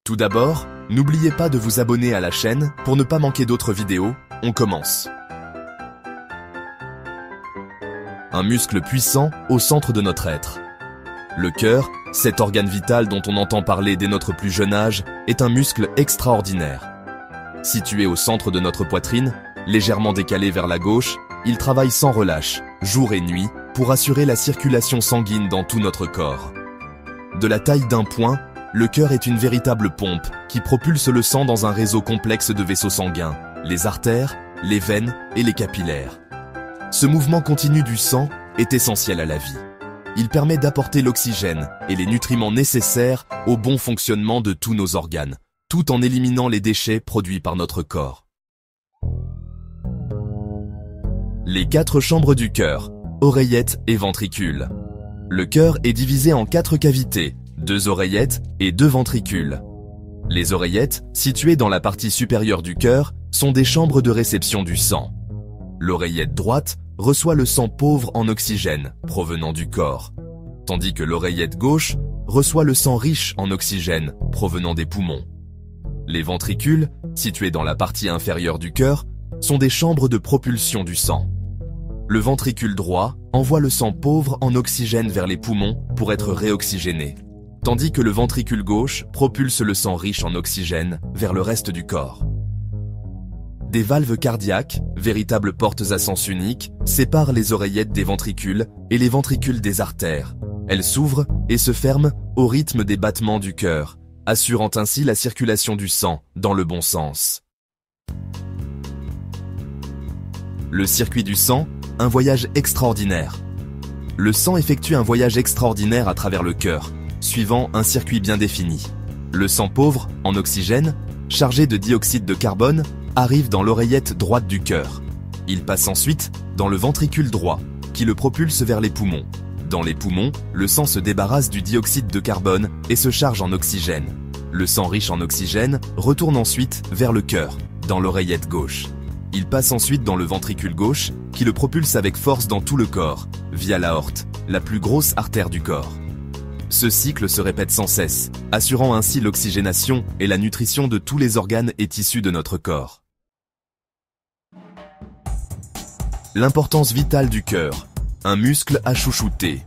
Tout d'abord, n'oubliez pas de vous abonner à la chaîne pour ne pas manquer d'autres vidéos. On commence. Un muscle puissant au centre de notre être. Le cœur, cet organe vital dont on entend parler dès notre plus jeune âge, est un muscle extraordinaire. Situé au centre de notre poitrine, légèrement décalé vers la gauche, il travaille sans relâche, jour et nuit, pour assurer la circulation sanguine dans tout notre corps. De la taille d'un poing, le cœur est une véritable pompe qui propulse le sang dans un réseau complexe de vaisseaux sanguins, les artères, les veines et les capillaires. Ce mouvement continu du sang est essentiel à la vie. Il permet d'apporter l'oxygène et les nutriments nécessaires au bon fonctionnement de tous nos organes, tout en éliminant les déchets produits par notre corps. Les 4 chambres du cœur, oreillettes et ventricules. Le cœur est divisé en 4 cavités, 2 oreillettes et 2 ventricules. Les oreillettes, situées dans la partie supérieure du cœur, sont des chambres de réception du sang. L'oreillette droite reçoit le sang pauvre en oxygène provenant du corps, tandis que l'oreillette gauche reçoit le sang riche en oxygène provenant des poumons. Les ventricules, situés dans la partie inférieure du cœur, sont des chambres de propulsion du sang. Le ventricule droit envoie le sang pauvre en oxygène vers les poumons pour être réoxygéné, tandis que le ventricule gauche propulse le sang riche en oxygène vers le reste du corps. Des valves cardiaques, véritables portes à sens unique, séparent les oreillettes des ventricules et les ventricules des artères. Elles s'ouvrent et se ferment au rythme des battements du cœur, assurant ainsi la circulation du sang dans le bon sens. Le circuit du sang, un voyage extraordinaire. Le sang effectue un voyage extraordinaire à travers le cœur, suivant un circuit bien défini. Le sang pauvre, en oxygène, chargé de dioxyde de carbone, arrive dans l'oreillette droite du cœur. Il passe ensuite dans le ventricule droit, qui le propulse vers les poumons. Dans les poumons, le sang se débarrasse du dioxyde de carbone et se charge en oxygène. Le sang riche en oxygène retourne ensuite vers le cœur, dans l'oreillette gauche. Il passe ensuite dans le ventricule gauche, qui le propulse avec force dans tout le corps, via l'aorte, la plus grosse artère du corps. Ce cycle se répète sans cesse, assurant ainsi l'oxygénation et la nutrition de tous les organes et tissus de notre corps. L'importance vitale du cœur, un muscle à chouchouter.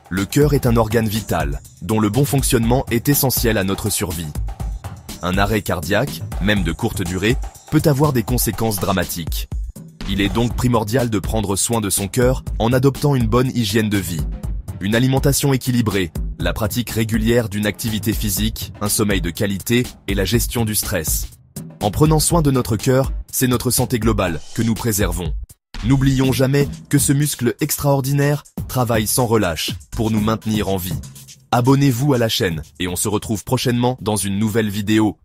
Le cœur est un organe vital, dont le bon fonctionnement est essentiel à notre survie. Un arrêt cardiaque, même de courte durée, peut avoir des conséquences dramatiques. Il est donc primordial de prendre soin de son cœur en adoptant une bonne hygiène de vie. Une alimentation équilibrée, la pratique régulière d'une activité physique, un sommeil de qualité et la gestion du stress. En prenant soin de notre cœur, c'est notre santé globale que nous préservons. N'oublions jamais que ce muscle extraordinaire travaille sans relâche pour nous maintenir en vie. Abonnez-vous à la chaîne et on se retrouve prochainement dans une nouvelle vidéo.